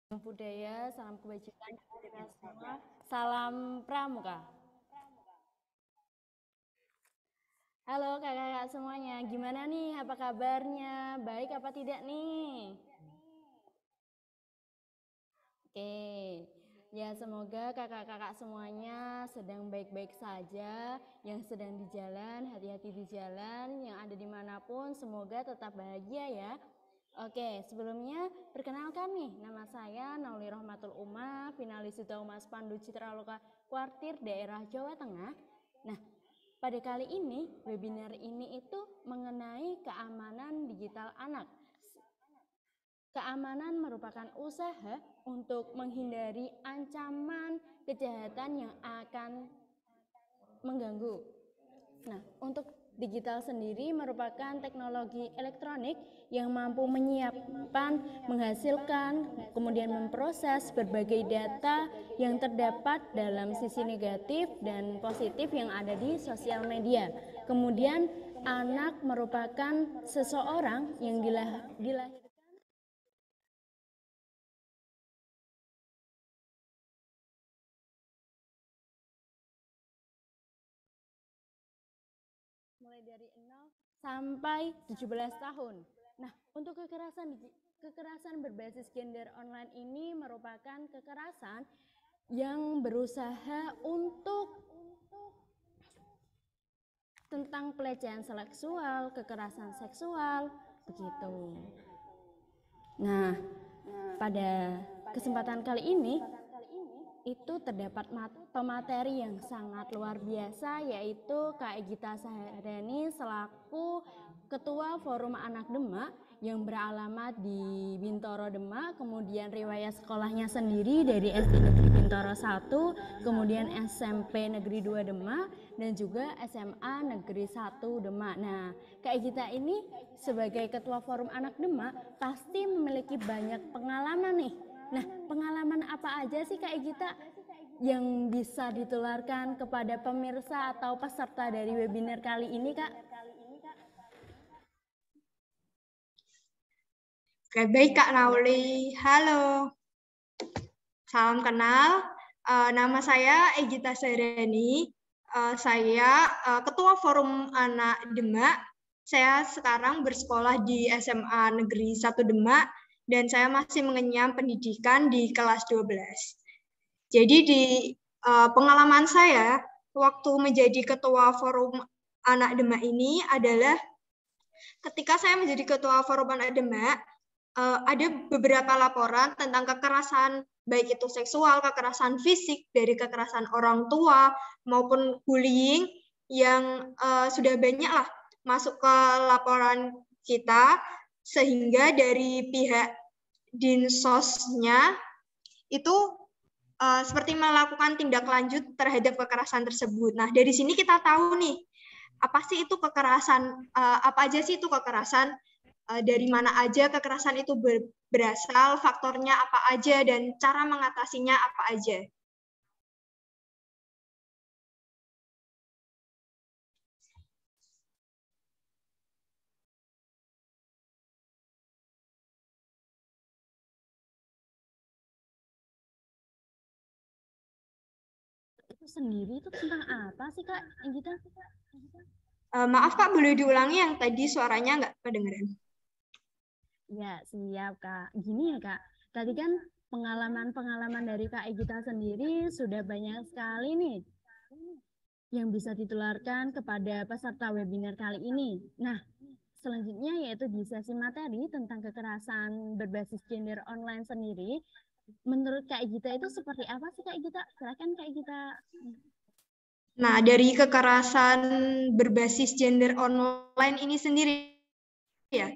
Budaya, salam kebajikan kita semua, salam pramuka. Halo kakak-kakak semuanya, gimana nih? Apa kabarnya? Baik apa tidak nih? Oke, ya semoga kakak-kakak semuanya sedang baik-baik saja. Yang sedang di jalan, hati-hati di jalan. Yang ada dimanapun, semoga tetap bahagia ya. Oke, sebelumnya perkenalkan nih, nama saya Nauli Rohmatul Uma, finalis Utama Pandu Citra Loka Kuartir daerah Jawa Tengah. Nah, pada kali ini webinar ini itu mengenai keamanan digital anak. Keamanan merupakan usaha untuk menghindari ancaman kejahatan yang akan mengganggu. Nah, untuk digital sendiri merupakan teknologi elektronik yang mampu menyiapkan, menghasilkan, kemudian memproses berbagai data yang terdapat dalam sisi negatif dan positif yang ada di sosial media. Kemudian anak merupakan seseorang yang dilahirkan mulai dari 0 sampai 17 tahun. Nah, untuk kekerasan berbasis gender online ini merupakan kekerasan yang berusaha untuk tentang pelecehan seksual, kekerasan seksual, begitu. Nah, pada kesempatan kali ini itu terdapat pemateri yang sangat luar biasa, yaitu Kak Egita Saharani selaku Ketua Forum Anak Demak yang beralamat di Bintoro Demak, kemudian riwayat sekolahnya sendiri dari SD Negeri Bintoro 1, kemudian SMP Negeri 2 Demak, dan juga SMA Negeri 1 Demak. Nah, Kak Egita ini sebagai Ketua Forum Anak Demak pasti memiliki banyak pengalaman nih. Nah, pengalaman apa aja sih Kak Egita yang bisa ditularkan kepada pemirsa atau peserta dari webinar kali ini, Kak? Oke, baik Kak Nauli. Halo, salam kenal. Nama saya Egita Saharani. Saya Ketua Forum Anak Demak. Saya sekarang bersekolah di SMA Negeri 1 Demak dan saya masih mengenyam pendidikan di kelas 12. Jadi di pengalaman saya waktu menjadi Ketua Forum Anak Demak ini adalah ketika saya menjadi Ketua Forum Anak Demak, ada beberapa laporan tentang kekerasan, baik itu seksual, kekerasan fisik, dari kekerasan orang tua, maupun bullying, yang sudah banyak lah masuk ke laporan kita, sehingga dari pihak Dinsosnya itu seperti melakukan tindak lanjut terhadap kekerasan tersebut. Nah, dari sini kita tahu nih, apa sih itu kekerasan, apa aja sih itu kekerasan, dari mana aja kekerasan itu berasal, faktornya apa aja, dan cara mengatasinya apa aja. Itu sendiri itu tentang apa sih, Kak Egita? Maaf Kak, boleh diulangi yang tadi suaranya nggak kedengeran. Ya, siap, Kak. Gini ya, Kak. Tadi kan pengalaman-pengalaman dari Kak Egita sendiri sudah banyak sekali nih yang bisa ditularkan kepada peserta webinar kali ini. Nah, selanjutnya yaitu di sesi materi tentang kekerasan berbasis gender online sendiri. Menurut Kak Egita itu seperti apa sih Kak Egita? Silakan Kak Egita. Nah, dari kekerasan berbasis gender online ini sendiri, ya,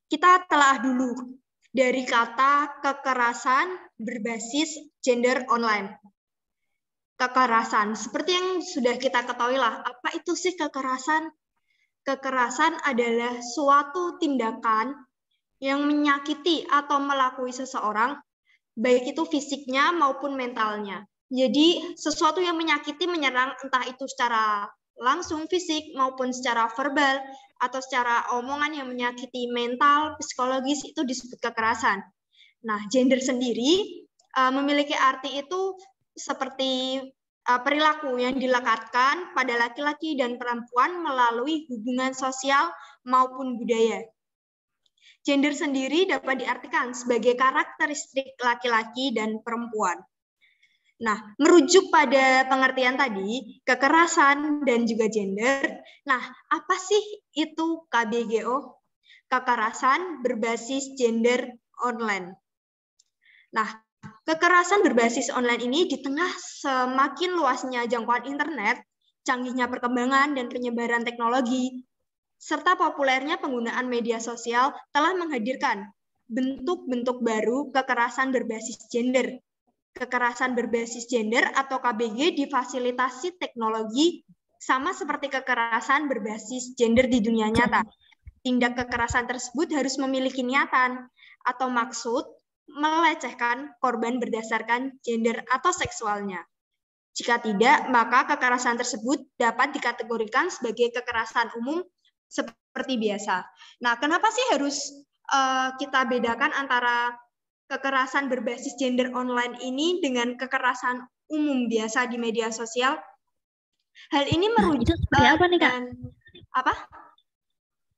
kita telah dulu dari kata kekerasan berbasis gender online. Kekerasan, seperti yang sudah kita ketahui lah, apa itu sih kekerasan? Kekerasan adalah suatu tindakan yang menyakiti atau melakui seseorang, baik itu fisiknya maupun mentalnya. Jadi sesuatu yang menyakiti, menyerang, entah itu secara langsung fisik maupun secara verbal atau secara omongan yang menyakiti mental, psikologis, itu disebut kekerasan. Nah, gender sendiri memiliki arti itu seperti perilaku yang dilekatkan pada laki-laki dan perempuan melalui hubungan sosial maupun budaya. Gender sendiri dapat diartikan sebagai karakteristik laki-laki dan perempuan. Nah, merujuk pada pengertian tadi, kekerasan dan juga gender. Nah, apa sih itu KBGO? Kekerasan berbasis gender online. Nah, kekerasan berbasis online ini di tengah semakin luasnya jangkauan internet, canggihnya perkembangan dan penyebaran teknologi, serta populernya penggunaan media sosial telah menghadirkan bentuk-bentuk baru kekerasan berbasis gender. Kekerasan berbasis gender atau KBG difasilitasi teknologi sama seperti kekerasan berbasis gender di dunia nyata. Tindak kekerasan tersebut harus memiliki niatan atau maksud melecehkan korban berdasarkan gender atau seksualnya. Jika tidak, maka kekerasan tersebut dapat dikategorikan sebagai kekerasan umum seperti biasa. Nah, kenapa sih harus kita bedakan antara kekerasan berbasis gender online ini dengan kekerasan umum biasa di media sosial? Hal ini merujuk itu seperti apa nih, Kak? Apa?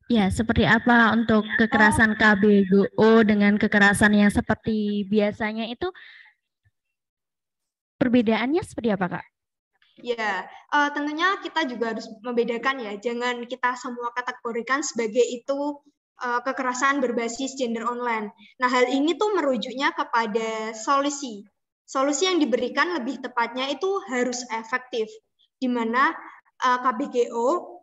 Ya, seperti apa untuk kekerasan KBGO dengan kekerasan yang seperti biasanya itu perbedaannya seperti apa, Kak? Ya, tentunya kita juga harus membedakan ya, jangan kita semua kategorikan sebagai itu kekerasan berbasis gender online. Nah, hal ini tuh merujuknya kepada solusi. Solusi yang diberikan lebih tepatnya itu harus efektif, di mana KBGO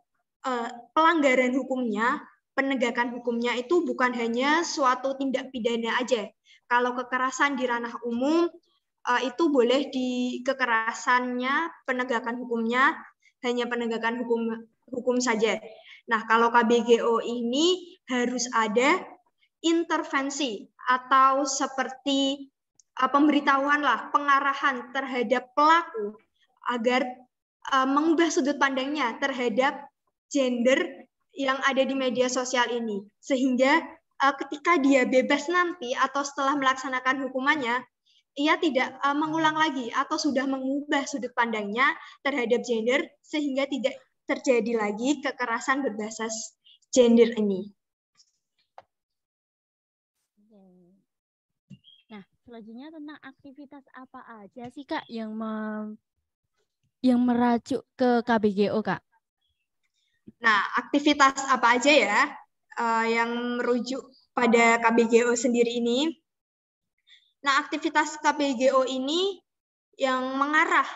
pelanggaran hukumnya, penegakan hukumnya itu bukan hanya suatu tindak pidana aja. Kalau kekerasan di ranah umum itu boleh di kekerasannya, penegakan hukumnya hanya penegakan hukum saja. Nah, kalau KBGO ini harus ada intervensi atau seperti pemberitahuan lah, pengarahan terhadap pelaku agar mengubah sudut pandangnya terhadap gender yang ada di media sosial ini. Sehingga ketika dia bebas nanti atau setelah melaksanakan hukumannya, ia tidak mengulang lagi atau sudah mengubah sudut pandangnya terhadap gender sehingga tidak terjadi lagi kekerasan berbasis gender ini. Nah, selanjutnya tentang aktivitas apa aja sih, Kak, yang merajuk ke KBGO, Kak? Nah, aktivitas apa aja ya yang merujuk pada KBGO sendiri ini? Nah, aktivitas KBGO ini yang mengarah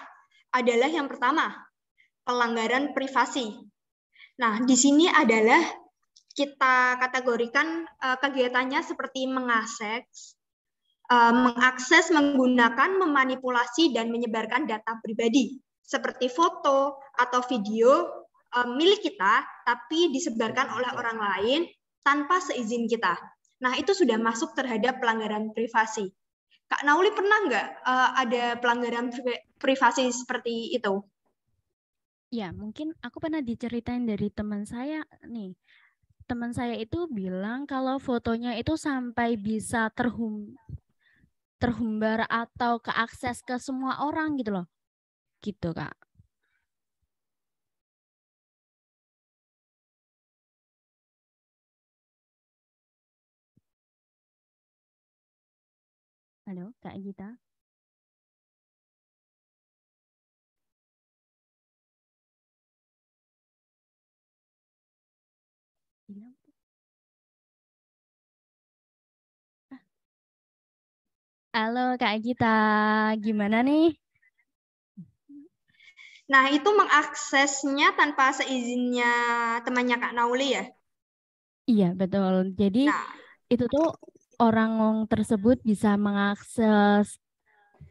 adalah yang pertama, pelanggaran privasi. Nah, di sini adalah kita kategorikan kegiatannya seperti mengakses, menggunakan, memanipulasi, dan menyebarkan data pribadi, seperti foto atau video milik kita, tapi disebarkan oleh orang lain tanpa seizin kita. Nah, itu sudah masuk terhadap pelanggaran privasi. Kak Nauli pernah nggak ada pelanggaran privasi seperti itu? Ya, mungkin aku pernah diceritain dari teman saya nih. Teman saya itu bilang kalau fotonya itu sampai bisa terhumbar atau keakses ke semua orang gitu loh. Gitu, Kak. Halo, Kak Gita. Halo Kak Gita, gimana nih? Nah, itu mengaksesnya tanpa seizinnya temannya Kak Nauli ya? Iya, betul. Jadi Nah, itu tuh orang tersebut bisa mengakses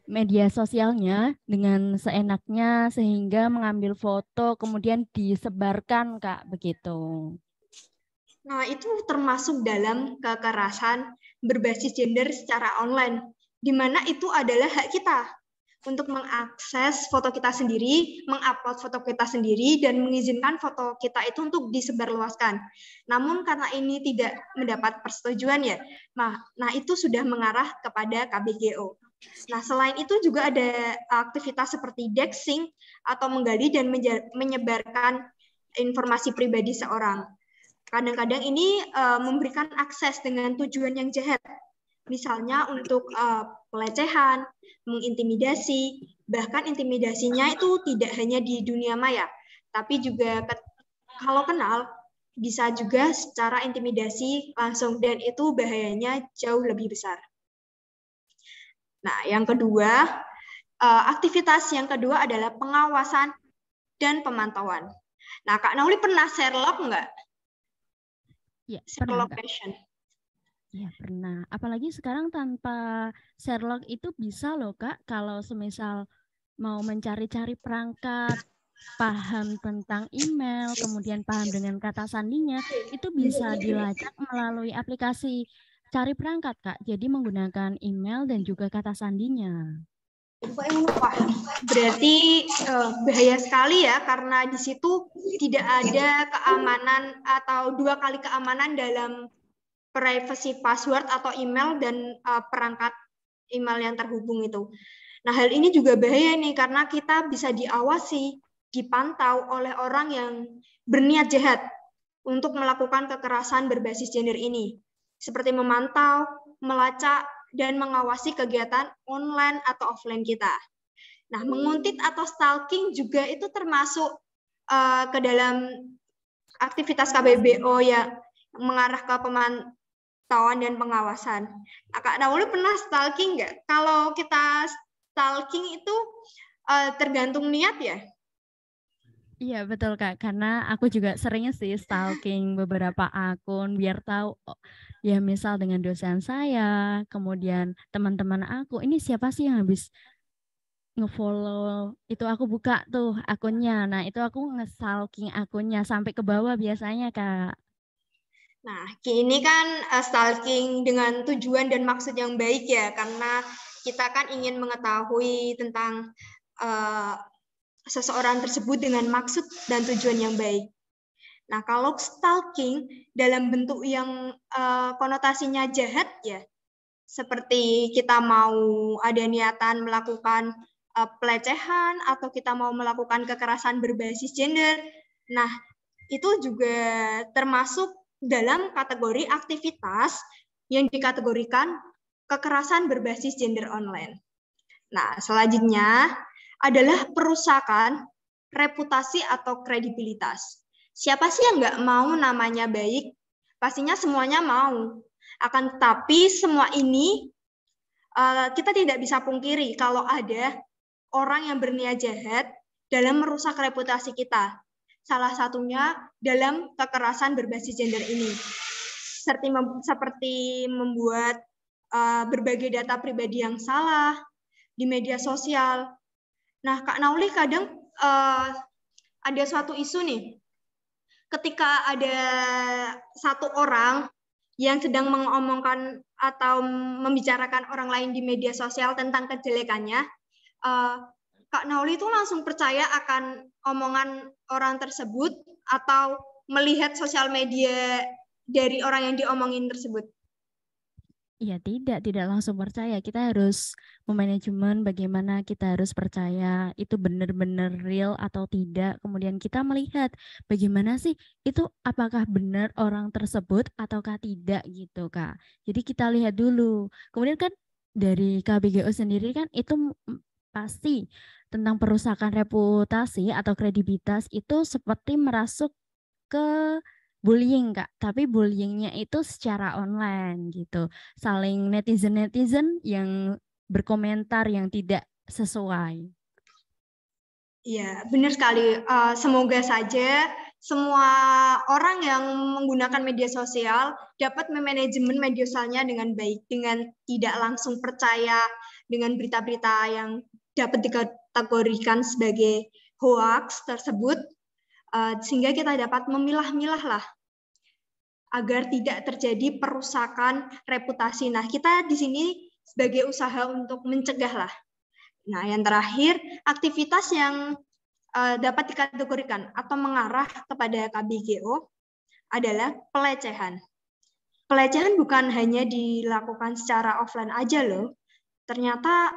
media sosialnya dengan seenaknya sehingga mengambil foto kemudian disebarkan, Kak, begitu. Nah, itu termasuk dalam kekerasan berbasis gender secara online, di mana itu adalah hak kita. untuk mengakses foto kita sendiri, mengupload foto kita sendiri, dan mengizinkan foto kita itu untuk disebarluaskan. Namun karena ini tidak mendapat persetujuan ya, nah itu sudah mengarah kepada KBGO. Nah, selain itu juga ada aktivitas seperti doxing atau menggali dan menyebarkan informasi pribadi seorang. Kadang-kadang ini memberikan akses dengan tujuan yang jahat. Misalnya untuk pelecehan, mengintimidasi, bahkan intimidasinya itu tidak hanya di dunia maya, tapi juga kalau kenal bisa juga secara intimidasi langsung, dan itu bahayanya jauh lebih besar. Nah, yang kedua, aktivitas yang kedua adalah pengawasan dan pemantauan. Nah, Kak Nauli pernah Sherlock nggak? Ya, Sherlock pernah, Patient. Ya, pernah. Apalagi sekarang tanpa Sherlock itu bisa loh, Kak, kalau semisal mau mencari-cari perangkat, paham tentang email, kemudian paham dengan kata sandinya, itu bisa dilacak melalui aplikasi cari perangkat, Kak. Jadi menggunakan email dan juga kata sandinya. Wah, berarti bahaya sekali ya, karena di situ tidak ada keamanan atau 2 kali keamanan dalam privacy password atau email dan perangkat email yang terhubung itu. Nah, hal ini juga bahaya nih, karena kita bisa diawasi, dipantau oleh orang yang berniat jahat untuk melakukan kekerasan berbasis gender ini, seperti memantau, melacak, dan mengawasi kegiatan online atau offline kita. Nah, menguntit atau stalking juga itu termasuk ke dalam aktivitas KBBO yang mengarah ke pemantauan dan pengawasan. Nah, Kak Nauli pernah stalking nggak? Kalau kita stalking itu tergantung niat ya? Iya, betul, Kak. Karena aku juga sering sih stalking beberapa akun biar tahu, ya misal dengan dosen saya, kemudian teman-teman aku, ini siapa sih yang habis ngefollow, itu aku buka tuh akunnya. Nah, itu aku nge-stalking akunnya sampai ke bawah biasanya, Kak. Nah, ini kan stalking dengan tujuan dan maksud yang baik ya, karena kita kan ingin mengetahui tentang seseorang tersebut dengan maksud dan tujuan yang baik. Nah, kalau stalking dalam bentuk yang konotasinya jahat ya, seperti kita mau ada niatan melakukan pelecehan atau kita mau melakukan kekerasan berbasis gender, nah itu juga termasuk dalam kategori aktivitas yang dikategorikan kekerasan berbasis gender online. Nah, selanjutnya adalah perusakan reputasi atau kredibilitas. Siapa sih yang nggak mau namanya baik? Pastinya semuanya mau. Akan tetapi semua ini kita tidak bisa pungkiri kalau ada orang yang berniat jahat dalam merusak reputasi kita. Salah satunya dalam kekerasan berbasis gender ini. Seperti membuat berbagai data pribadi yang salah di media sosial. Nah, Kak Nauli kadang ada suatu isu nih, ketika ada satu orang yang sedang mengomongkan atau membicarakan orang lain di media sosial tentang kejelekannya, Kak Nauli itu langsung percaya akan omongan orang tersebut atau melihat sosial media dari orang yang diomongin tersebut? Iya, tidak langsung percaya. Kita harus memanajemen bagaimana kita harus percaya itu benar-benar real atau tidak. Kemudian kita melihat bagaimana sih itu apakah benar orang tersebut ataukah tidak gitu, Kak. Jadi kita lihat dulu. Kemudian kan dari KBGO sendiri kan itu pasti tentang perusakan reputasi atau kredibilitas itu seperti merasuk ke bullying, Kak, tapi bullyingnya itu secara online gitu, saling netizen yang berkomentar yang tidak sesuai. Iya, benar sekali. Semoga saja semua orang yang menggunakan media sosial dapat memanajemen media sosialnya dengan baik, dengan tidak langsung percaya dengan berita-berita yang dapat dikategorikan sebagai hoax tersebut, sehingga kita dapat memilah-milah lah agar tidak terjadi perusakan reputasi. Nah, kita di sini sebagai usaha untuk mencegah lah. Nah, yang terakhir, aktivitas yang dapat dikategorikan atau mengarah kepada KBGO adalah pelecehan. Pelecehan bukan hanya dilakukan secara offline aja loh. Ternyata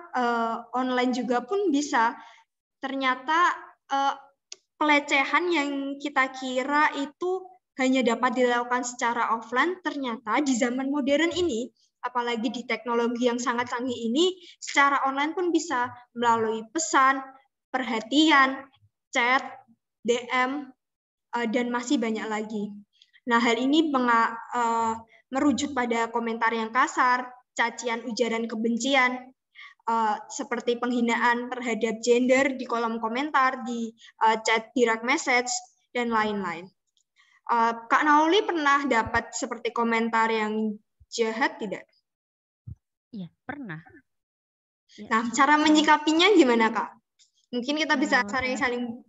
online juga pun bisa. Ternyata pelecehan yang kita kira itu hanya dapat dilakukan secara offline, ternyata di zaman modern ini, apalagi di teknologi yang sangat canggih ini, secara online pun bisa melalui pesan, perhatian, chat, DM, dan masih banyak lagi. Nah, hal ini merujuk pada komentar yang kasar, cacian, ujaran kebencian, seperti penghinaan terhadap gender di kolom komentar, di chat direct message, dan lain-lain. Kak Nauli pernah dapat seperti komentar yang jahat tidak? Iya, pernah. Ya, Nah, cara menyikapinya gimana, Kak? Mungkin kita bisa saling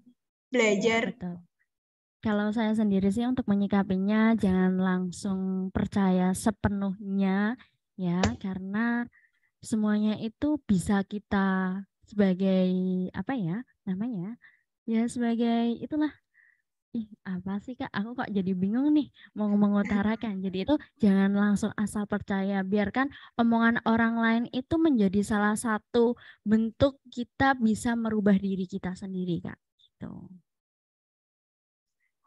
belajar. Ya, betul. Kalau saya sendiri sih untuk menyikapinya jangan langsung percaya sepenuhnya ya, karena semuanya itu bisa kita sebagai apa ya namanya? Ya sebagai itulah. Ih, apa sih Kak? Aku kok jadi bingung nih mau mengutarakan. Jadi itu jangan langsung asal percaya. Biarkan omongan orang lain itu menjadi salah satu bentuk kita bisa merubah diri kita sendiri, Kak. Gitu.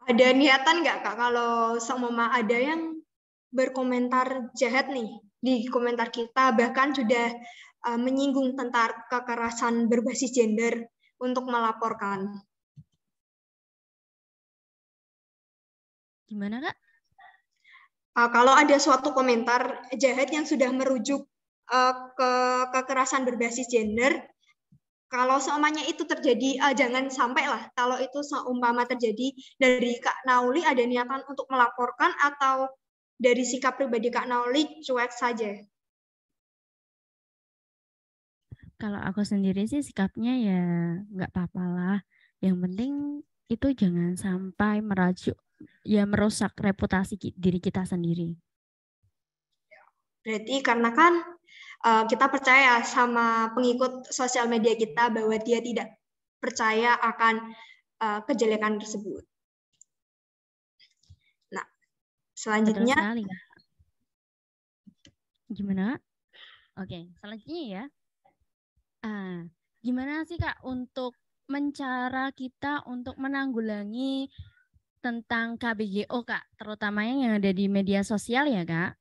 Ada niatan nggak, Kak, kalau seumpama ada yang berkomentar jahat nih di komentar kita, bahkan sudah menyinggung tentang kekerasan berbasis gender untuk melaporkan? Gimana, Kak? Kalau ada suatu komentar jahat yang sudah merujuk ke kekerasan berbasis gender, kalau seumpamanya itu terjadi, jangan sampai lah kalau itu seumpama terjadi, dari Kak Nauli ada niatan untuk melaporkan atau dari sikap pribadi Kak Nauli cuek saja? Kalau aku sendiri sih sikapnya ya nggak apa-apa lah. Yang penting itu jangan sampai merusak reputasi diri kita sendiri. Berarti karena kan kita percaya sama pengikut sosial media kita bahwa dia tidak percaya akan kejelekan tersebut. Nah, Betul selanjutnya, sekali, Kak. Gimana? Oke, selanjutnya ya. Gimana sih Kak untuk kita untuk menanggulangi tentang KBGO Kak, terutamanya yang ada di media sosial ya Kak?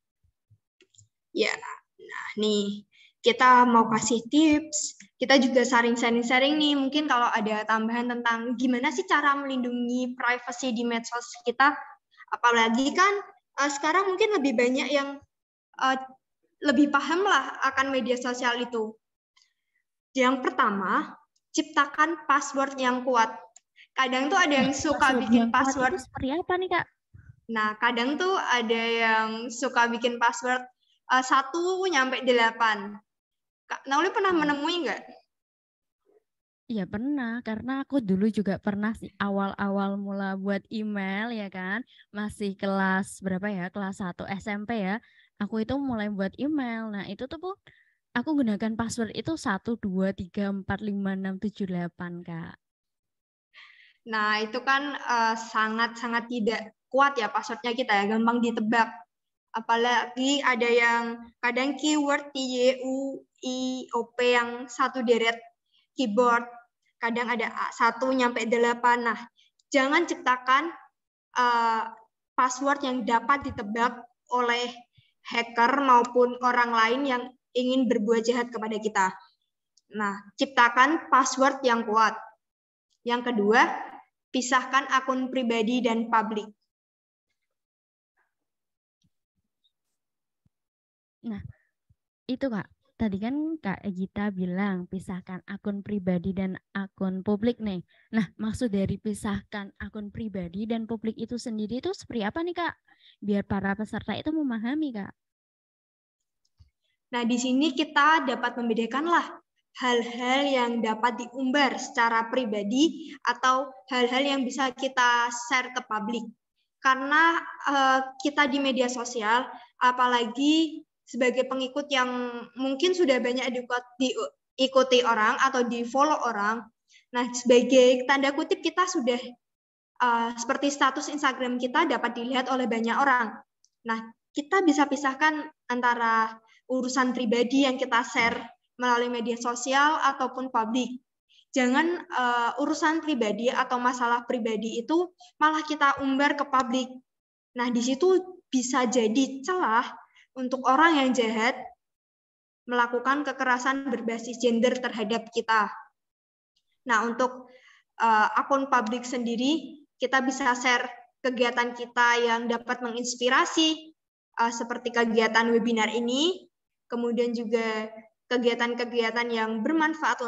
ya, nah nih kita mau kasih tips, kita juga sharing-sharing nih, mungkin kalau ada tambahan tentang gimana sih cara melindungi privasi di medsos kita, apalagi kan sekarang mungkin lebih banyak yang lebih paham lah akan media sosial itu. Yang pertama, ciptakan password yang kuat. Kadang tuh ada yang suka bikin password. Itu seperti apa nih Kak? Nah, kadang tuh ada yang suka bikin password 1-8. Kak Nauli pernah menemui nggak? Iya pernah, karena aku dulu juga pernah sih awal-awal mula buat email ya kan, masih kelas berapa ya, kelas 1 SMP ya, aku itu mulai buat email. Nah itu tuh aku gunakan password itu 1, 2, 3, 4, 5, 6, 7, 8 Kak. Nah, itu kan sangat-sangat tidak kuat ya passwordnya kita ya, gampang ditebak. Apalagi ada yang kadang keyword TYUIOP yang satu deret keyboard, kadang ada 1-8. Nah, jangan ciptakan password yang dapat ditebak oleh hacker maupun orang lain yang ingin berbuat jahat kepada kita. Nah, ciptakan password yang kuat. Yang kedua, pisahkan akun pribadi dan publik. Nah, itu Kak. Tadi kan Kak Egita bilang pisahkan akun pribadi dan akun publik nih. Nah, maksud dari pisahkan akun pribadi dan publik itu sendiri itu seperti apa nih Kak? Biar para peserta itu memahami Kak. Nah, di sini kita dapat membedakanlah hal-hal yang dapat diumbar secara pribadi atau hal-hal yang bisa kita share ke publik. Karena kita di media sosial, apalagi sebagai pengikut yang mungkin sudah banyak diikuti orang atau di-follow orang. Nah, sebagai tanda kutip kita sudah seperti status Instagram kita dapat dilihat oleh banyak orang. Nah, kita bisa pisahkan antara urusan pribadi yang kita share melalui media sosial ataupun publik. Jangan urusan pribadi atau masalah pribadi itu malah kita umbar ke publik. Nah, di situ bisa jadi celah untuk orang yang jahat melakukan kekerasan berbasis gender terhadap kita. Nah, untuk akun publik sendiri, kita bisa share kegiatan kita yang dapat menginspirasi, seperti kegiatan webinar ini, kemudian juga kegiatan-kegiatan yang bermanfaat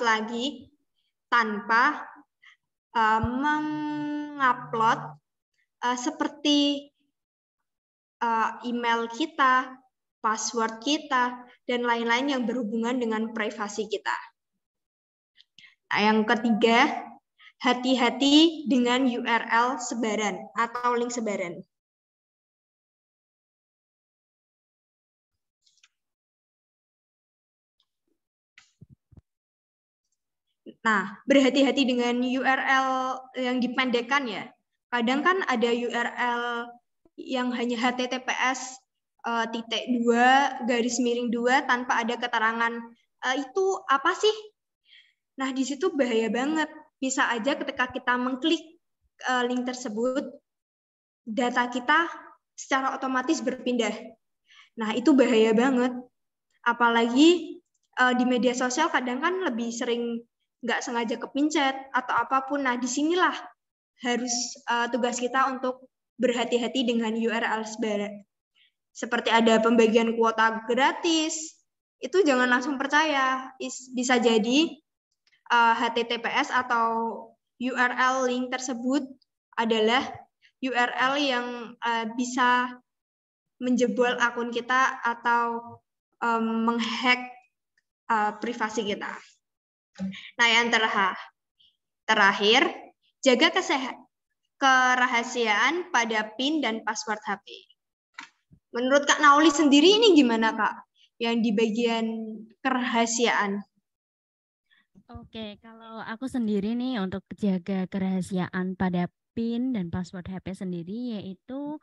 lagi tanpa mengupload seperti email kita, password kita, dan lain-lain yang berhubungan dengan privasi kita. Nah, yang ketiga, hati-hati dengan URL sebaran atau link sebaran. Nah, berhati-hati dengan URL yang dipendekkan ya. Kadang kan ada URL yang hanya https://2 tanpa ada keterangan itu apa sih? Nah, di situ bahaya banget. Bisa aja ketika kita mengklik link tersebut, data kita secara otomatis berpindah. Nah, itu bahaya banget. Apalagi di media sosial kadang kan lebih sering nggak sengaja kepencet atau apapun. Nah, disinilah harus tugas kita untuk berhati-hati dengan URL sebaran. Seperti ada pembagian kuota gratis, itu jangan langsung percaya. Bisa jadi HTTPS atau URL link tersebut adalah URL yang bisa menjebol akun kita atau menghack privasi kita. Nah, yang terakhir, jaga kerahasiaan pada PIN dan password HP. Menurut Kak Nauli sendiri ini gimana, Kak? Yang di bagian kerahasiaan. Oke, kalau aku sendiri nih untuk jaga kerahasiaan pada PIN dan password HP sendiri, yaitu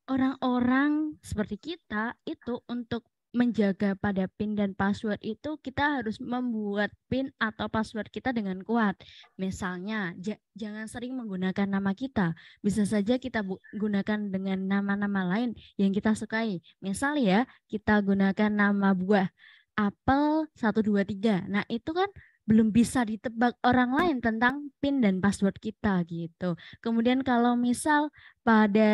orang-orang seperti kita itu untuk menjaga pada PIN dan password itu kita harus membuat PIN atau password kita dengan kuat. Misalnya, jangan sering menggunakan nama kita. Bisa saja kita gunakan dengan nama-nama lain yang kita sukai. Misal ya, kita gunakan nama buah apel 123. Nah, itu kan belum bisa ditebak orang lain tentang PIN dan password kita gitu. Kemudian kalau misal pada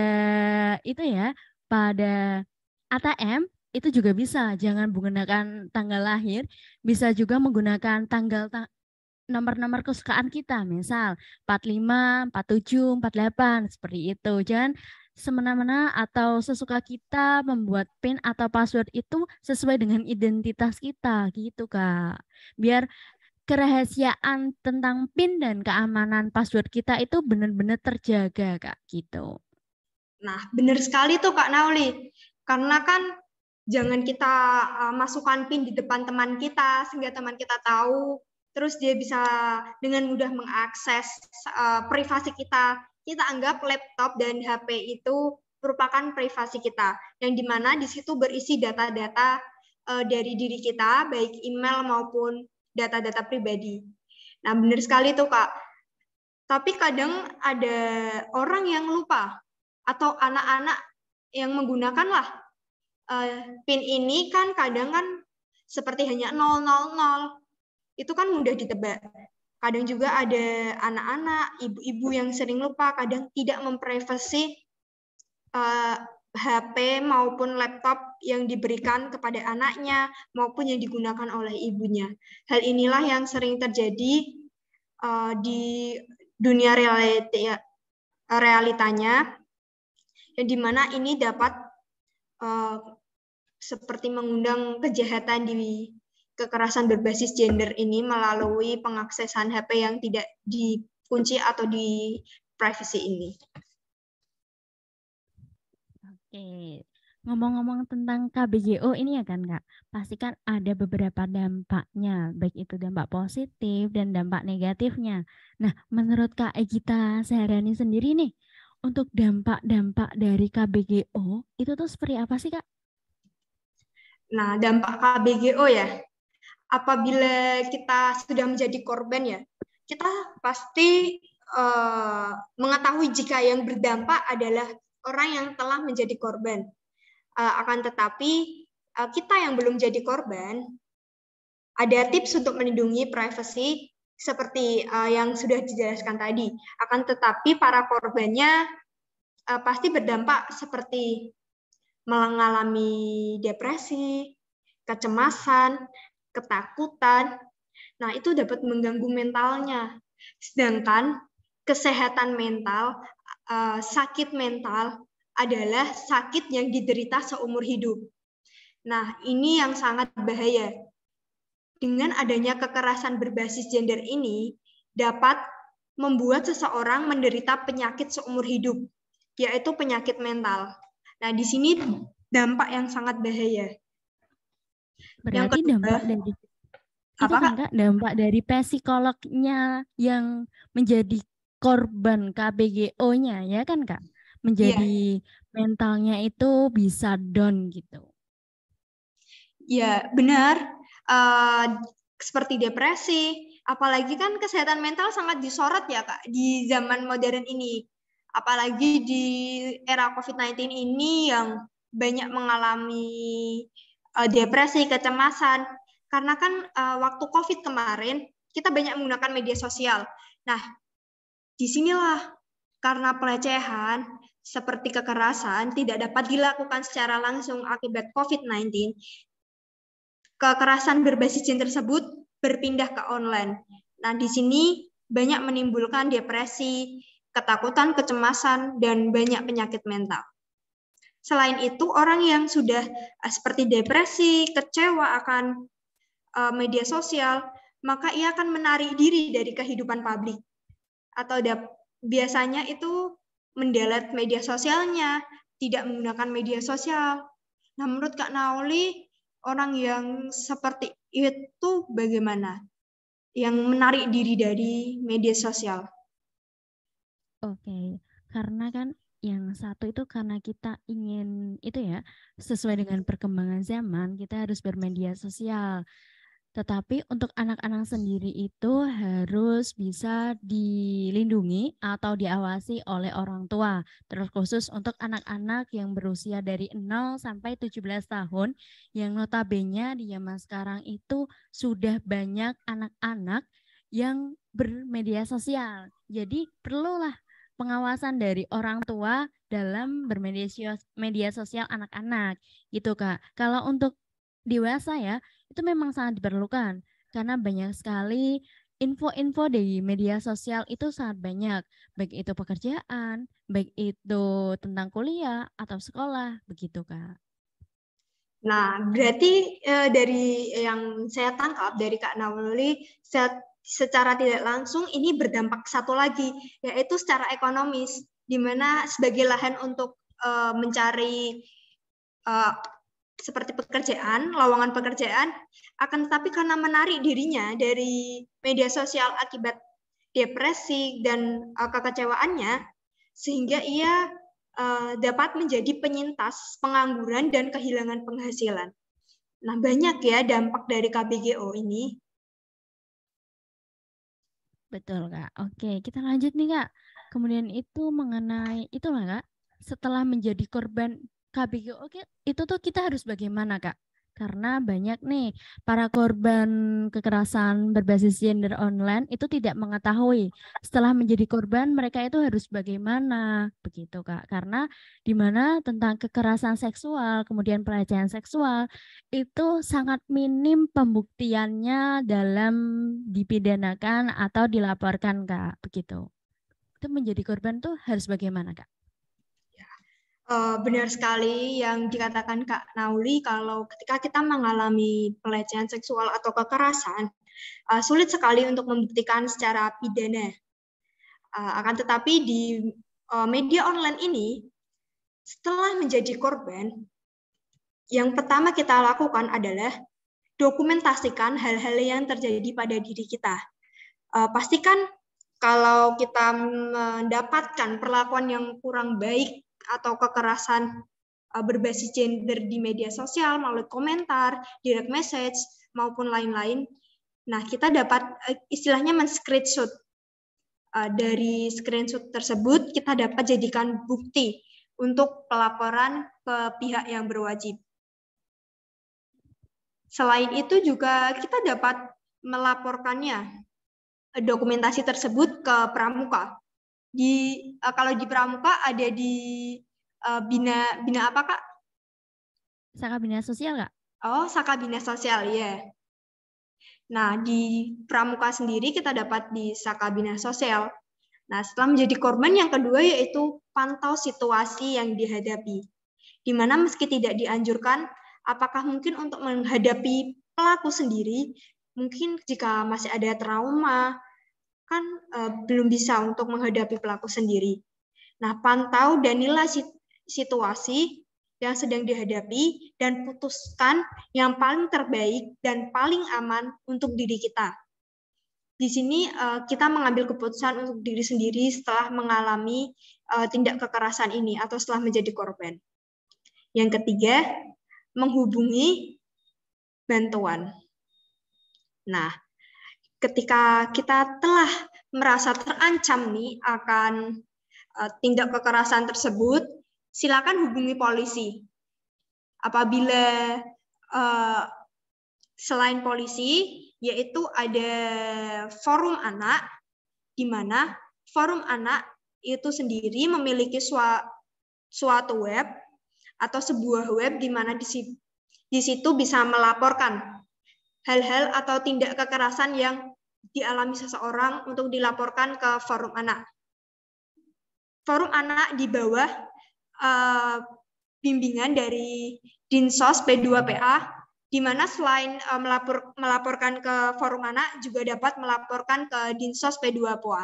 itu ya, pada ATM itu juga bisa, jangan menggunakan tanggal lahir, bisa juga menggunakan nomor-nomor kesukaan kita, misal 45, 47, 48 seperti itu. Jangan semena-mena atau sesuka kita membuat PIN atau password itu sesuai dengan identitas kita gitu, Kak. Biar kerahasiaan tentang PIN dan keamanan password kita itu benar-benar terjaga, Kak, gitu. Nah, benar sekali tuh Kak Nauli. Karena kan jangan kita masukkan PIN di depan teman kita sehingga teman kita tahu, terus dia bisa dengan mudah mengakses privasi kita. Kita anggap laptop dan HP itu merupakan privasi kita, yang dimana di situ berisi data-data dari diri kita, baik email maupun data-data pribadi. Nah, benar sekali tuh Kak. Tapi kadang ada orang yang lupa atau anak-anak yang menggunakanlah PIN ini kan kadang kan seperti hanya 000. Itu kan mudah ditebak. Kadang juga ada anak-anak, ibu-ibu yang sering lupa, kadang tidak memprivasi HP maupun laptop yang diberikan kepada anaknya maupun yang digunakan oleh ibunya. Hal inilah yang sering terjadi di dunia realitanya, yang dimana ini dapat seperti mengundang kejahatan di kekerasan berbasis gender ini melalui pengaksesan HP yang tidak dikunci atau di privacy ini. Oke, Ngomong-ngomong tentang KBGO ini ya kan Kak, pasti kan ada beberapa dampaknya, baik itu dampak positif dan dampak negatifnya. Nah, menurut Kak Egita Seharani sendiri nih, untuk dampak-dampak dari KBGO itu tuh seperti apa sih Kak? Nah, dampak KBGO ya, apabila kita sudah menjadi korban ya, kita pasti mengetahui jika yang berdampak adalah orang yang telah menjadi korban. Akan tetapi kita yang belum jadi korban, ada tips untuk melindungi privasi seperti yang sudah dijelaskan tadi. Akan tetapi para korbannya pasti berdampak seperti mengalami depresi, kecemasan, ketakutan. Nah, itu dapat mengganggu mentalnya. Sedangkan kesehatan mental, sakit mental adalah sakit yang diderita seumur hidup. Nah, ini yang sangat bahaya. Dengan adanya kekerasan berbasis gender ini dapat membuat seseorang menderita penyakit seumur hidup, yaitu penyakit mental. Nah, di sini dampak yang sangat bahaya. Yang Berarti kedua, dampak dari itu apa kan Kak? Kak, dampak dari psikolognya yang menjadi korban KBGO-nya ya kan Kak? Iya, Menjadi mentalnya itu bisa down gitu. ya benar. Seperti depresi, apalagi kan kesehatan mental sangat disorot ya Kak di zaman modern ini. Apalagi di era COVID-19 ini yang banyak mengalami depresi, kecemasan. Karena kan waktu COVID kemarin kita banyak menggunakan media sosial. Nah, disinilah karena pelecehan seperti kekerasan tidak dapat dilakukan secara langsung akibat COVID-19, kekerasan berbasis gender tersebut berpindah ke online. Nah, di sini banyak menimbulkan depresi, ketakutan, kecemasan, dan banyak penyakit mental. Selain itu, orang yang sudah seperti depresi, kecewa akan media sosial, maka ia akan menarik diri dari kehidupan publik. Atau biasanya itu mendelete media sosialnya, tidak menggunakan media sosial. Nah, menurut Kak Nauli, orang yang seperti itu bagaimana? Yang menarik diri dari media sosial. Oke, karena kan yang satu itu karena kita ingin itu ya, sesuai dengan perkembangan zaman, kita harus bermedia sosial. Tetapi untuk anak-anak sendiri itu harus bisa dilindungi atau diawasi oleh orang tua. Terkhusus untuk anak-anak yang berusia dari 0 sampai 17 tahun yang notabene di zaman sekarang itu sudah banyak anak-anak yang bermedia sosial. Jadi perlulah pengawasan dari orang tua dalam media sosial anak-anak gitu Kak. Kalau untuk dewasa ya itu memang sangat diperlukan karena banyak sekali info-info di media sosial itu sangat banyak, baik itu pekerjaan, baik itu tentang kuliah atau sekolah, begitu Kak. Nah, berarti dari yang saya tangkap dari Kak Nauli, secara tidak langsung ini berdampak satu lagi, yaitu secara ekonomis, di mana sebagai lahan untuk mencari seperti pekerjaan, lowongan pekerjaan, akan tetapi karena menarik dirinya dari media sosial akibat depresi dan kekecewaannya, sehingga ia dapat menjadi penyintas pengangguran dan kehilangan penghasilan. Nah, banyak ya dampak dari KBGO ini. Betul Kak. Oke, kita lanjut nih Kak. Kemudian itu mengenai itulah Kak, setelah menjadi korban KBG, oke, itu tuh kita harus bagaimana Kak? Karena banyak nih para korban kekerasan berbasis gender online itu tidak mengetahui setelah menjadi korban mereka itu harus bagaimana begitu Kak. Karena di mana tentang kekerasan seksual, kemudian pelecehan seksual itu sangat minim pembuktiannya dalam dipidanakan atau dilaporkan Kak, begitu. Itu menjadi korban tuh harus bagaimana Kak? Benar sekali yang dikatakan Kak Nauli, kalau ketika kita mengalami pelecehan seksual atau kekerasan, sulit sekali untuk membuktikan secara pidana. Akan tetapi di media online ini, setelah menjadi korban, Yang pertama kita lakukan adalah dokumentasikan hal-hal yang terjadi pada diri kita. Pastikan kalau kita mendapatkan perlakuan yang kurang baik atau kekerasan berbasis gender di media sosial melalui komentar, direct message, maupun lain-lain, nah kita dapat istilahnya men-screenshot. Dari screenshot tersebut kita dapat jadikan bukti untuk pelaporan ke pihak yang berwajib. Selain itu juga kita dapat melaporkannya dokumentasi tersebut ke pramuka. Kalau di pramuka ada di bina apa Kak? Saka Bina Sosial Kak? Oh, Saka Bina Sosial ya. Nah, di pramuka sendiri kita dapat di Saka Bina Sosial. Nah, setelah menjadi korban yang kedua yaitu pantau situasi yang dihadapi. Di mana meski tidak dianjurkan, apakah mungkin untuk menghadapi pelaku sendiri, mungkin jika masih ada trauma, kan belum bisa untuk menghadapi pelaku sendiri. Nah, pantau dan nilai situasi yang sedang dihadapi dan putuskan yang paling terbaik dan paling aman untuk diri kita. Di sini kita mengambil keputusan untuk diri sendiri setelah mengalami tindak kekerasan ini atau setelah menjadi korban. Yang ketiga, menghubungi bantuan. Nah, ketika kita telah merasa terancam nih akan tindak kekerasan tersebut, silakan hubungi polisi. Apabila selain polisi, yaitu ada forum anak, di mana forum anak itu sendiri memiliki suatu web atau sebuah web di mana di situ bisa melaporkan hal-hal atau tindak kekerasan yang dialami seseorang untuk dilaporkan ke forum anak. Forum anak di bawah bimbingan dari Dinsos P2PA, di mana selain melaporkan ke forum anak, juga dapat melaporkan ke Dinsos P2PA.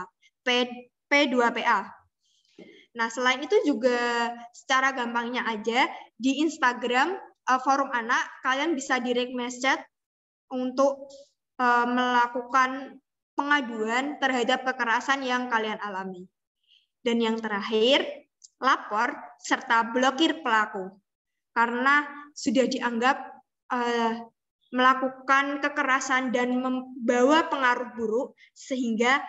Nah, selain itu juga secara gampangnya aja, di Instagram forum anak, kalian bisa direct message untuk melakukan pengaduan terhadap kekerasan yang kalian alami. Dan yang terakhir, lapor serta blokir pelaku. Karena sudah dianggap melakukan kekerasan dan membawa pengaruh buruk sehingga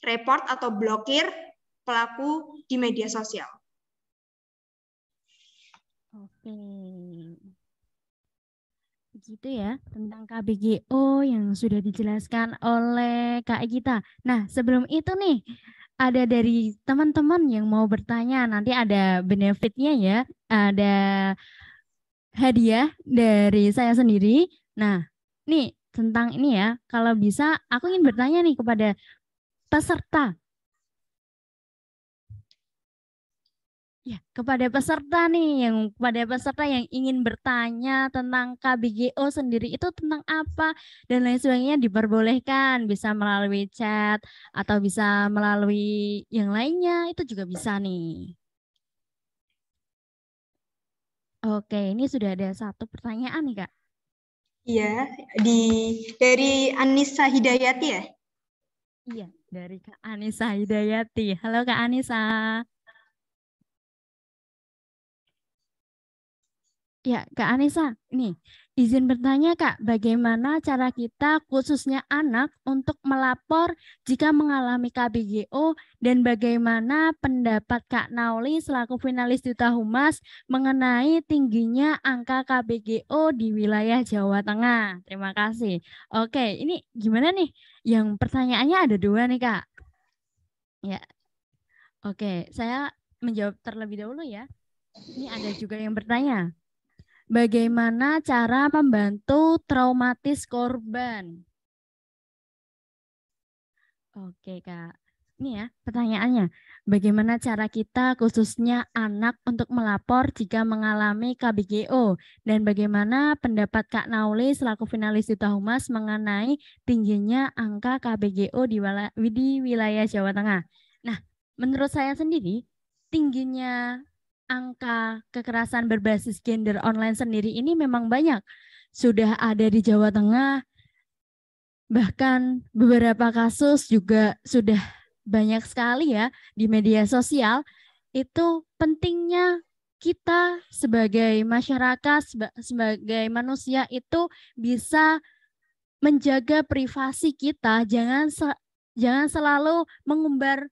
report atau blokir pelaku di media sosial. Oke. Begitu ya tentang KBGO yang sudah dijelaskan oleh Kak Gita. Nah, sebelum itu nih ada dari teman-teman yang mau bertanya, nanti ada benefitnya ya, ada hadiah dari saya sendiri. Nah, nih tentang ini ya, kalau bisa aku ingin bertanya nih kepada peserta. Ya, kepada peserta nih, kepada peserta yang ingin bertanya tentang KBGO sendiri itu tentang apa dan lain sebagainya diperbolehkan, bisa melalui chat atau bisa melalui yang lainnya, itu juga bisa nih. Oke, ini sudah ada satu pertanyaan nih Kak. Iya, dari Anissa Hidayati ya? Iya, dari Kak Anissa Hidayati. Halo Kak Anissa. Ya, Kak Anissa, nih izin bertanya Kak, bagaimana cara kita khususnya anak untuk melapor jika mengalami KBGO dan bagaimana pendapat Kak Nauli selaku finalis Duta Humas mengenai tingginya angka KBGO di wilayah Jawa Tengah? Terima kasih. Oke, ini gimana nih? Yang pertanyaannya ada dua nih Kak. Ya, oke, saya menjawab terlebih dahulu ya. Ini ada juga yang bertanya. Bagaimana cara membantu traumatis korban? Oke, Kak. Ini ya pertanyaannya. Bagaimana cara kita khususnya anak untuk melapor jika mengalami KBGO? Dan bagaimana pendapat Kak Nauli selaku finalis Duta Humas mengenai tingginya angka KBGO di wilayah Jawa Tengah? Nah, menurut saya sendiri, tingginya angka kekerasan berbasis gender online sendiri ini memang banyak. Sudah ada di Jawa Tengah, bahkan beberapa kasus juga sudah banyak sekali ya di media sosial. Itu pentingnya kita sebagai masyarakat, sebagai manusia itu bisa menjaga privasi kita, jangan selalu mengumbar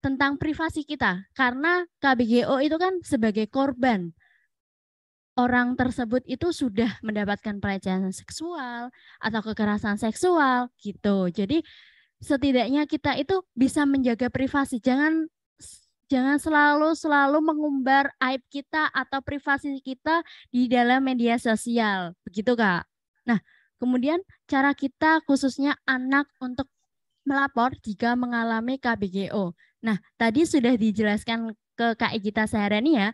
tentang privasi kita, karena KBGO itu kan sebagai korban. Orang tersebut itu sudah mendapatkan pelecehan seksual atau kekerasan seksual gitu. Jadi setidaknya kita itu bisa menjaga privasi. Jangan selalu mengumbar aib kita atau privasi kita di dalam media sosial. Begitu, Kak. Nah, kemudian cara kita khususnya anak untuk melapor jika mengalami KBGO. Nah, tadi sudah dijelaskan ke Kak Egita Saharani ya.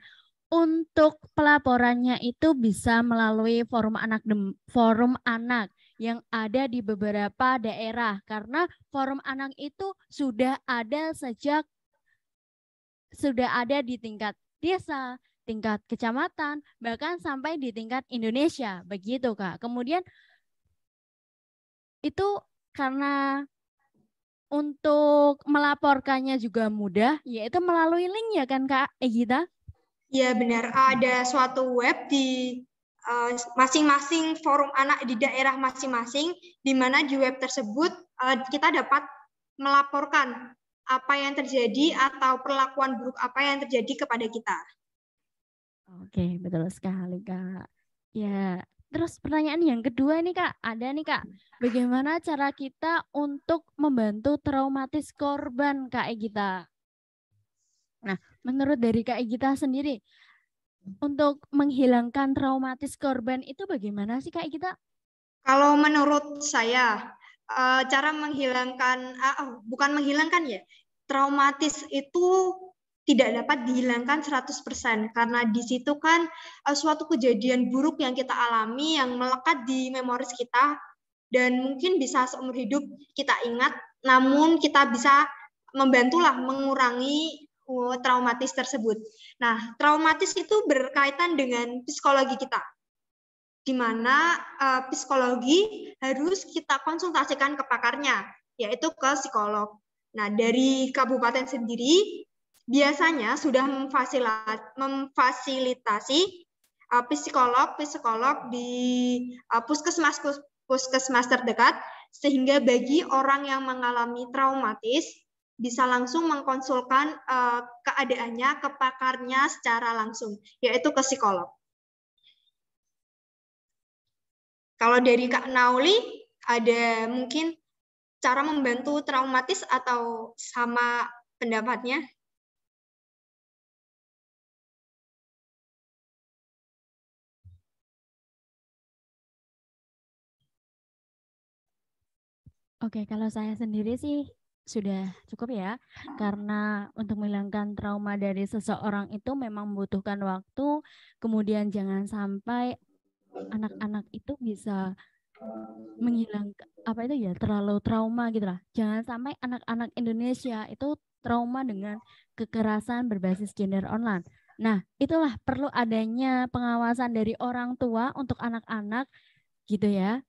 Untuk pelaporannya itu bisa melalui forum anak yang ada di beberapa daerah, karena forum anak itu sudah ada di tingkat desa, tingkat kecamatan, bahkan sampai di tingkat Indonesia, begitu Kak. Kemudian itu karena untuk melaporkannya juga mudah, yaitu melalui link ya kan Kak Egita? Ya benar, ada suatu web di masing-masing forum anak di daerah masing-masing, di mana di web tersebut kita dapat melaporkan apa yang terjadi atau perlakuan buruk apa yang terjadi kepada kita. Oke, betul sekali Kak. Ya, terus pertanyaan yang kedua nih Kak, ada nih Kak, bagaimana cara kita untuk membantu traumatis korban Kak Egita? Nah, menurut dari Kak Egita sendiri, untuk menghilangkan traumatis korban itu bagaimana sih Kak Egita? Kalau menurut saya, cara menghilangkan, bukan menghilangkan ya, traumatis itu tidak dapat dihilangkan 100%, karena di situ kan suatu kejadian buruk yang kita alami yang melekat di memori kita, dan mungkin bisa seumur hidup kita ingat, namun kita bisa membantulah mengurangi traumatis tersebut. Nah, traumatis itu berkaitan dengan psikologi kita, di mana psikologi harus kita konsultasikan ke pakarnya, yaitu ke psikolog. Nah, dari kabupaten sendiri biasanya sudah memfasilitasi psikolog di puskesmas terdekat, sehingga bagi orang yang mengalami traumatis bisa langsung mengkonsulkan keadaannya ke pakarnya secara langsung, yaitu ke psikolog. Kalau dari Kak Nauli, ada mungkin cara membantu traumatis atau sama pendapatnya? Oke, kalau saya sendiri sih sudah cukup ya, karena untuk menghilangkan trauma dari seseorang itu memang membutuhkan waktu, kemudian jangan sampai anak-anak itu bisa menghilangkan terlalu trauma gitu lah. Jangan sampai anak-anak Indonesia itu trauma dengan kekerasan berbasis gender online. Nah, itulah perlu adanya pengawasan dari orang tua untuk anak-anak gitu ya,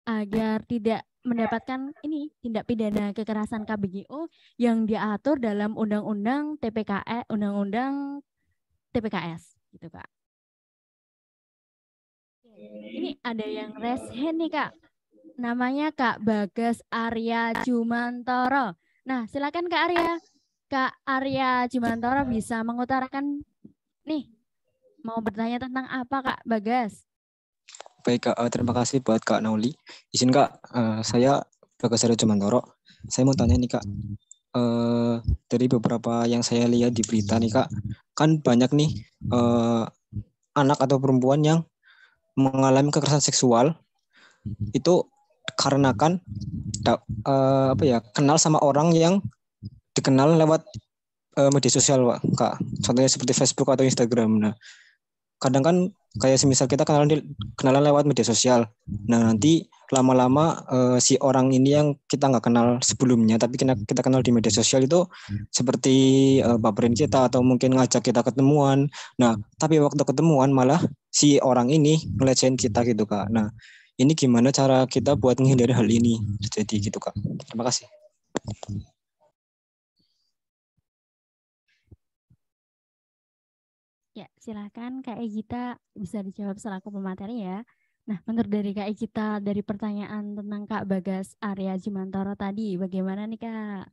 agar tidak mendapatkan tindak pidana kekerasan KBGO yang diatur dalam Undang-Undang TPKS gitu Kak. Ini ada yang raise hand nih Kak. Namanya Kak Bagas Arya Jumantoro. Nah, silakan Kak Arya. Kak Arya Jumantoro bisa mengutarakan nih, mau bertanya tentang apa Kak Bagas? Baik Kak, terima kasih buat Kak Nauli. Izin Kak, saya Bagas Arya Jumantoro. Saya mau tanya nih Kak, dari beberapa yang saya lihat di berita nih Kak, kan banyak nih anak atau perempuan yang mengalami kekerasan seksual itu karena kan kenal sama orang yang dikenal lewat media sosial Kak. Contohnya seperti Facebook atau Instagram. Nah, kadang kan kayak semisal kita kenalan lewat media sosial. Nah, nanti lama-lama si orang ini yang kita nggak kenal sebelumnya, tapi kita kenal di media sosial itu seperti baperin kita atau mungkin ngajak kita ketemuan. Nah, tapi waktu ketemuan malah si orang ini ngelecehin kita gitu, Kak. Nah, ini gimana cara kita buat menghindari hal ini terjadi gitu, Kak? Terima kasih. Ya, silakan Kak Egita bisa dijawab selaku pemateri ya. Nah, menurut dari Kak Egita dari pertanyaan tentang Kak Bagas Arya Jimantoro tadi, bagaimana nih Kak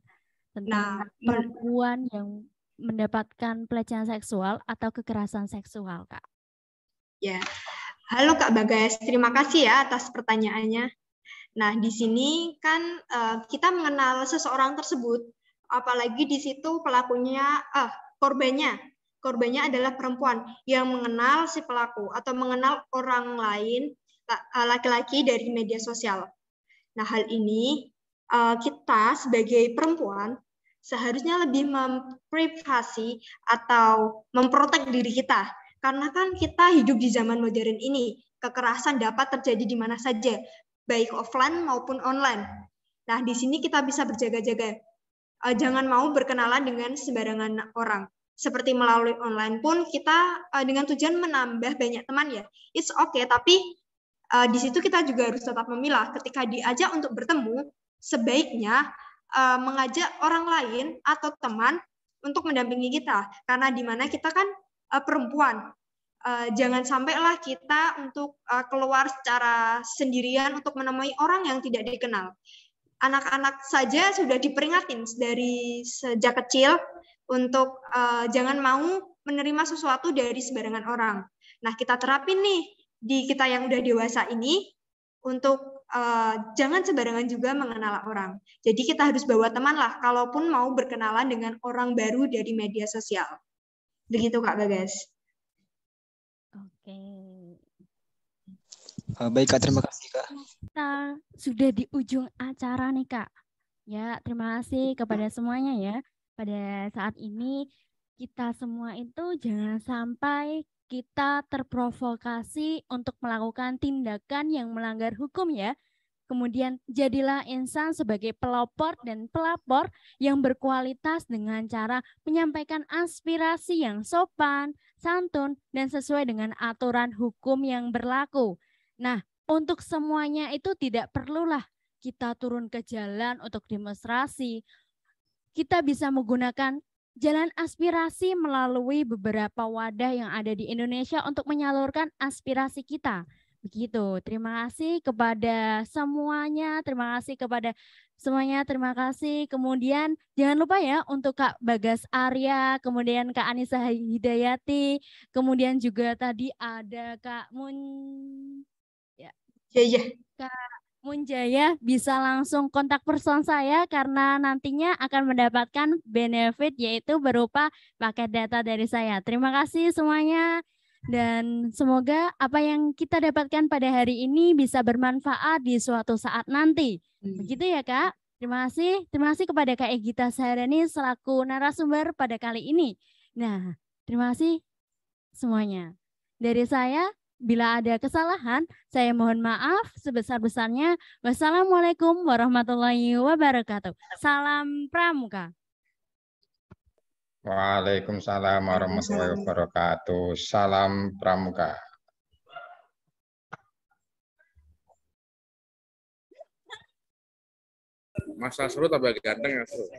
tentang perempuan yang mendapatkan pelecehan seksual atau kekerasan seksual, Kak? Ya, halo Kak Bagas, terima kasih ya atas pertanyaannya. Nah, di sini kan kita mengenal seseorang tersebut, apalagi di situ pelakunya, korbannya adalah perempuan yang mengenal si pelaku atau mengenal orang lain, laki-laki dari media sosial. Nah, hal ini kita sebagai perempuan seharusnya lebih memprivasi atau memprotek diri kita. Karena kan kita hidup di zaman modern ini, kekerasan dapat terjadi di mana saja, baik offline maupun online. Nah, di sini kita bisa berjaga-jaga. Jangan mau berkenalan dengan sembarangan orang. Seperti melalui online pun kita dengan tujuan menambah banyak teman ya. It's okay, tapi di situ kita juga harus tetap memilah. Ketika diajak untuk bertemu, sebaiknya mengajak orang lain atau teman untuk mendampingi kita. Karena di mana kita kan perempuan. Jangan sampailah kita untuk keluar secara sendirian untuk menemui orang yang tidak dikenal. Anak-anak saja sudah diperingatin dari sejak kecil untuk jangan mau menerima sesuatu dari sembarangan orang. Nah, kita terapin nih di kita yang udah dewasa ini untuk jangan sembarangan juga mengenal orang. Jadi kita harus bawa teman lah, kalaupun mau berkenalan dengan orang baru dari media sosial. Begitu Kak Bagas. Oke. Baik Kak, terima kasih Kak. Kita sudah di ujung acara nih Kak. Ya, terima kasih kepada semuanya ya. Pada saat ini kita semua itu jangan sampai kita terprovokasi untuk melakukan tindakan yang melanggar hukum ya. Kemudian jadilah insan sebagai pelopor dan pelapor yang berkualitas dengan cara menyampaikan aspirasi yang sopan, santun, dan sesuai dengan aturan hukum yang berlaku. Nah, untuk semuanya itu tidak perlulah kita turun ke jalan untuk demonstrasi. Kita bisa menggunakan jalan aspirasi melalui beberapa wadah yang ada di Indonesia untuk menyalurkan aspirasi kita. Begitu. Terima kasih kepada semuanya. Terima kasih kepada semuanya. Terima kasih. Kemudian jangan lupa ya untuk Kak Bagas Arya, kemudian Kak Anissa Hidayati, kemudian juga tadi ada Kak Kak Munjaya bisa langsung kontak person saya karena nantinya akan mendapatkan benefit yaitu berupa paket data dari saya. Terima kasih semuanya. Dan semoga apa yang kita dapatkan pada hari ini bisa bermanfaat di suatu saat nanti. Begitu ya Kak? Terima kasih. Terima kasih kepada Kak Egita Sahrani selaku narasumber pada kali ini. Nah, terima kasih semuanya. Dari saya, bila ada kesalahan, saya mohon maaf sebesar-besarnya. Wassalamualaikum warahmatullahi wabarakatuh. Salam Pramuka. Waalaikumsalam warahmatullahi wabarakatuh. Salam Pramuka. Mas Nasrul tambah ganteng ya, Nasrul.